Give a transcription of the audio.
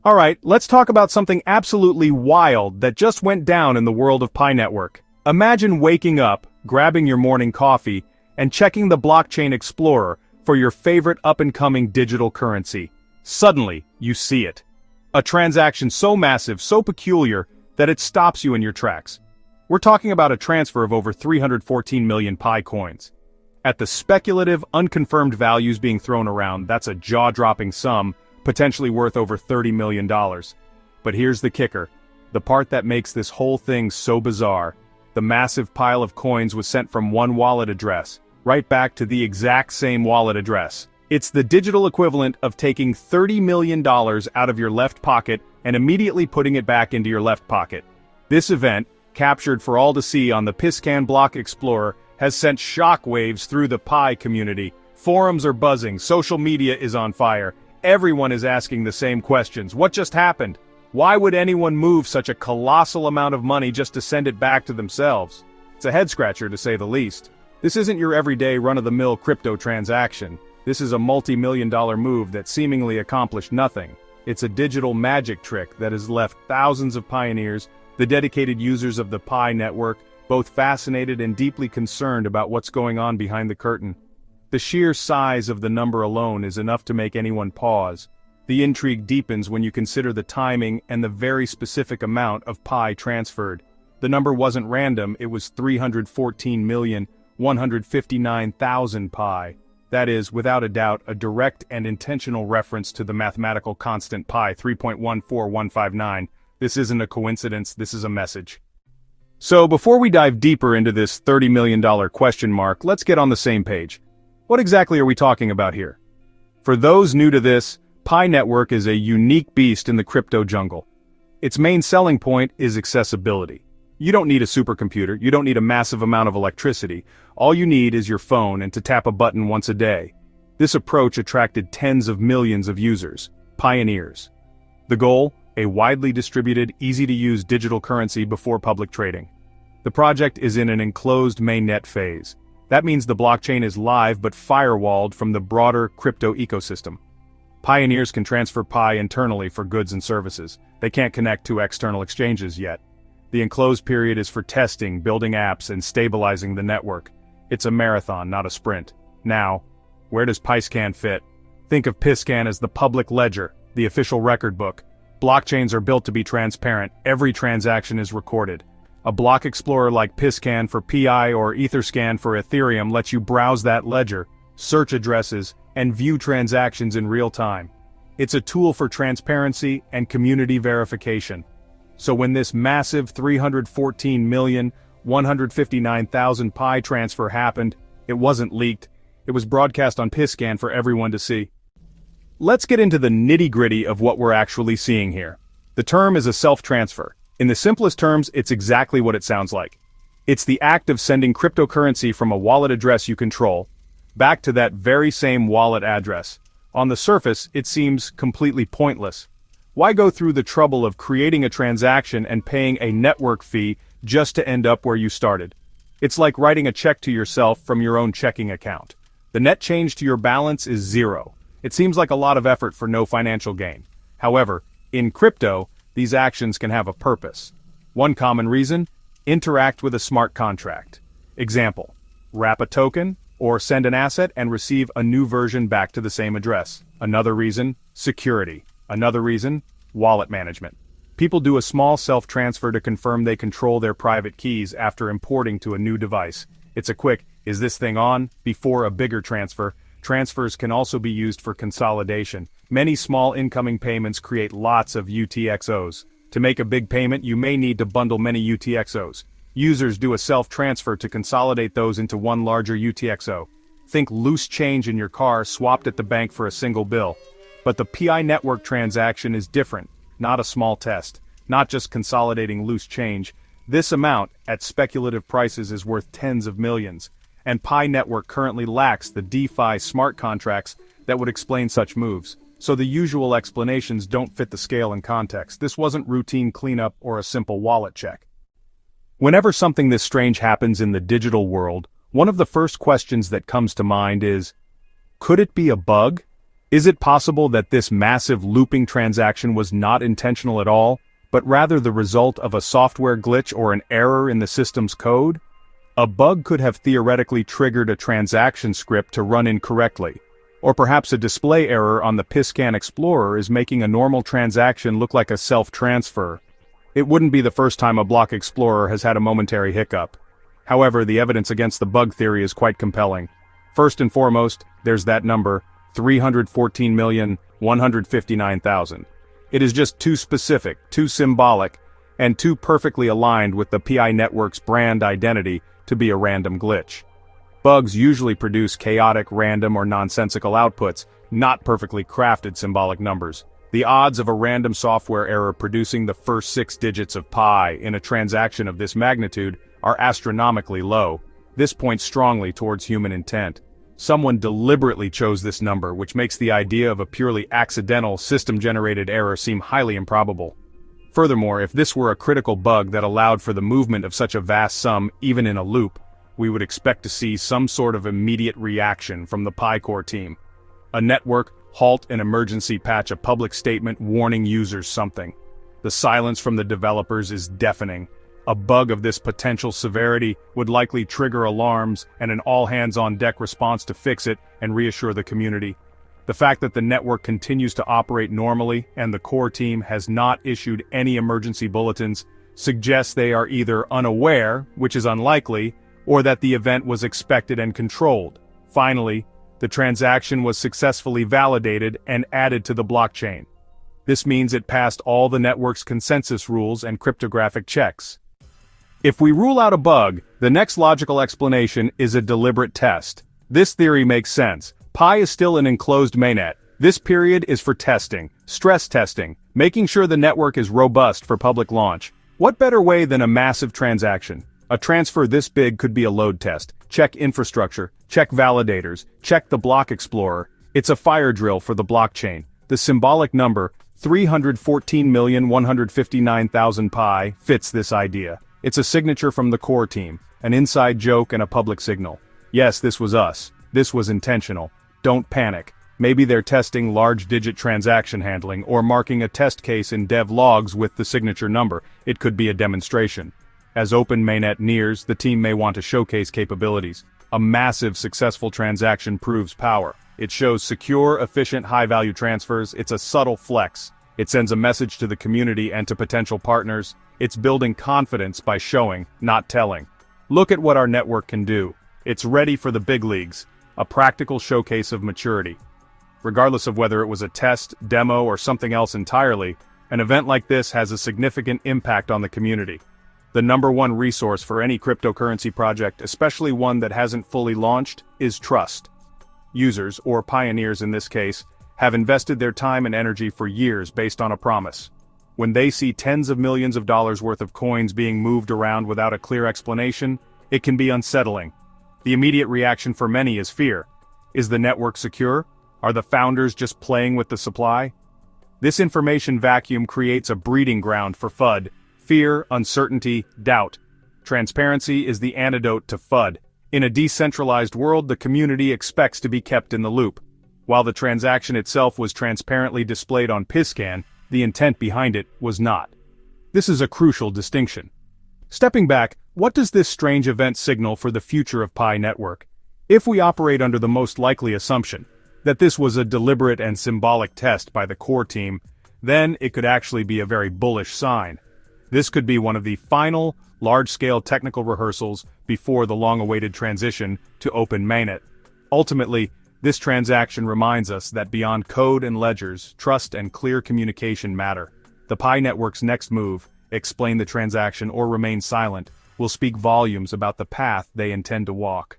Alright, let's talk about something absolutely wild that just went down in the world of Pi Network. Imagine waking up, grabbing your morning coffee, and checking the Blockchain Explorer for your favorite up-and-coming digital currency. Suddenly, you see it. A transaction so massive, so peculiar, that it stops you in your tracks. We're talking about a transfer of over 314 million Pi coins. At the speculative, unconfirmed values being thrown around, that's a jaw-dropping sum, potentially worth over $30 million. But here's the kicker. The part that makes this whole thing so bizarre. The massive pile of coins was sent from one wallet address, right back to the exact same wallet address. It's the digital equivalent of taking $30 million out of your left pocket and immediately putting it back into your left pocket. This event, captured for all to see on the PiScan Block Explorer, has sent shockwaves through the Pi community. Forums are buzzing, social media is on fire. Everyone is asking the same questions. What just happened? Why would anyone move such a colossal amount of money just to send it back to themselves? It's a head-scratcher to say the least. This isn't your everyday run-of-the-mill crypto transaction. This is a multi-million-dollar move that seemingly accomplished nothing. It's a digital magic trick that has left thousands of pioneers, the dedicated users of the Pi network, both fascinated and deeply concerned about what's going on behind the curtain. The sheer size of the number alone is enough to make anyone pause. The intrigue deepens when you consider the timing and the very specific amount of Pi transferred. The number wasn't random, it was 314,159,000 Pi. That is, without a doubt, a direct and intentional reference to the mathematical constant Pi 3.14159. This isn't a coincidence, this is a message. So before we dive deeper into this $30 million question mark, let's get on the same page. What exactly are we talking about here? For those new to this, Pi Network is a unique beast in the crypto jungle. Its main selling point is accessibility. You don't need a supercomputer, you don't need a massive amount of electricity. All you need is your phone and to tap a button once a day. This approach attracted tens of millions of users, pioneers. The goal? A widely distributed, easy-to-use digital currency before public trading. The project is in an enclosed mainnet phase. That means the blockchain is live but firewalled from the broader crypto ecosystem. Pioneers can transfer Pi internally for goods and services. They can't connect to external exchanges yet. The enclosed period is for testing, building apps, and stabilizing the network. It's a marathon, not a sprint. Now, where does PiScan fit? Think of PiScan as the public ledger, the official record book. Blockchains are built to be transparent. Every transaction is recorded. A block explorer like PiScan for Pi or Etherscan for Ethereum lets you browse that ledger, search addresses, and view transactions in real time. It's a tool for transparency and community verification. So when this massive 314,159,000 Pi transfer happened, it wasn't leaked. It was broadcast on PiScan for everyone to see. Let's get into the nitty-gritty of what we're actually seeing here. The term is a self-transfer. In the simplest terms, it's exactly what it sounds like. It's the act of sending cryptocurrency from a wallet address you control, back to that very same wallet address. On the surface, it seems completely pointless. Why go through the trouble of creating a transaction and paying a network fee just to end up where you started? It's like writing a check to yourself from your own checking account. The net change to your balance is zero. It seems like a lot of effort for no financial gain. However, in crypto, these actions can have a purpose. One common reason: interact with a smart contract. Example: wrap a token, or send an asset and receive a new version back to the same address. Another reason: security. Another reason: wallet management. People do a small self-transfer to confirm they control their private keys after importing to a new device. It's a quick, "is this thing on?" before a bigger transfer. Transfers can also be used for consolidation. Many small incoming payments create lots of UTXOs. To make a big payment, you may need to bundle many UTXOs. Users do a self-transfer to consolidate those into one larger UTXO. Think loose change in your car swapped at the bank for a single bill. But the Pi network transaction is different, not a small test, not just consolidating loose change. This amount, at speculative prices, is worth tens of millions. And Pi network currently lacks the DeFi smart contracts that would explain such moves. So the usual explanations don't fit the scale and context. This wasn't routine cleanup or a simple wallet check. Whenever something this strange happens in the digital world, one of the first questions that comes to mind is, could it be a bug? Is it possible that this massive looping transaction was not intentional at all, but rather the result of a software glitch or an error in the system's code? A bug could have theoretically triggered a transaction script to run incorrectly. Or perhaps a display error on the PiScan Explorer is making a normal transaction look like a self-transfer. It wouldn't be the first time a block explorer has had a momentary hiccup. However, the evidence against the bug theory is quite compelling. First and foremost, there's that number, 314,159,000. It is just too specific, too symbolic, and too perfectly aligned with the PI network's brand identity to be a random glitch. Bugs usually produce chaotic, random, or nonsensical outputs, not perfectly crafted symbolic numbers. The odds of a random software error producing the first 6 digits of pi in a transaction of this magnitude are astronomically low. This points strongly towards human intent. Someone deliberately chose this number, which makes the idea of a purely accidental, system-generated error seem highly improbable. Furthermore, if this were a critical bug that allowed for the movement of such a vast sum, even in a loop, we would expect to see some sort of immediate reaction from the Pi core team. A network, halt, an emergency patch, a public statement warning users something. The silence from the developers is deafening. A bug of this potential severity would likely trigger alarms and an all-hands-on-deck response to fix it and reassure the community. The fact that the network continues to operate normally and the core team has not issued any emergency bulletins suggests they are either unaware, which is unlikely, or that the event was expected and controlled. Finally, the transaction was successfully validated and added to the blockchain. This means it passed all the network's consensus rules and cryptographic checks. If we rule out a bug, the next logical explanation is a deliberate test. This theory makes sense. Pi is still an enclosed mainnet. This period is for testing, stress testing, making sure the network is robust for public launch. What better way than a massive transaction? A transfer this big could be a load test. Check infrastructure, check validators, check the block explorer. It's a fire drill for the blockchain. The symbolic number, 314,159,000 pi, fits this idea. It's a signature from the core team, an inside joke and a public signal. Yes, this was us. This was intentional. Don't panic. Maybe they're testing large-digit transaction handling or marking a test case in dev logs with the signature number. It could be a demonstration. As Open Mainnet nears, the team may want to showcase capabilities. A massive successful transaction proves power. It shows secure, efficient, high-value transfers. It's a subtle flex. It sends a message to the community and to potential partners. It's building confidence by showing, not telling. Look at what our network can do. It's ready for the big leagues. A practical showcase of maturity. Regardless of whether it was a test, demo, or something else entirely, an event like this has a significant impact on the community. The number one resource for any cryptocurrency project, especially one that hasn't fully launched, is trust. Users, or pioneers in this case, have invested their time and energy for years based on a promise. When they see tens of millions of dollars worth of coins being moved around without a clear explanation, it can be unsettling. The immediate reaction for many is fear. Is the network secure? Are the founders just playing with the supply? This information vacuum creates a breeding ground for FUD. Fear, uncertainty, doubt. Transparency is the antidote to FUD. In a decentralized world, the community expects to be kept in the loop. While the transaction itself was transparently displayed on PiScan, the intent behind it was not. This is a crucial distinction. Stepping back, what does this strange event signal for the future of Pi Network? If we operate under the most likely assumption, that this was a deliberate and symbolic test by the core team, then it could actually be a very bullish sign. This could be one of the final, large-scale technical rehearsals before the long-awaited transition to Open Mainnet. Ultimately, this transaction reminds us that beyond code and ledgers, trust and clear communication matter. The Pi Network's next move, explain the transaction or remain silent, will speak volumes about the path they intend to walk.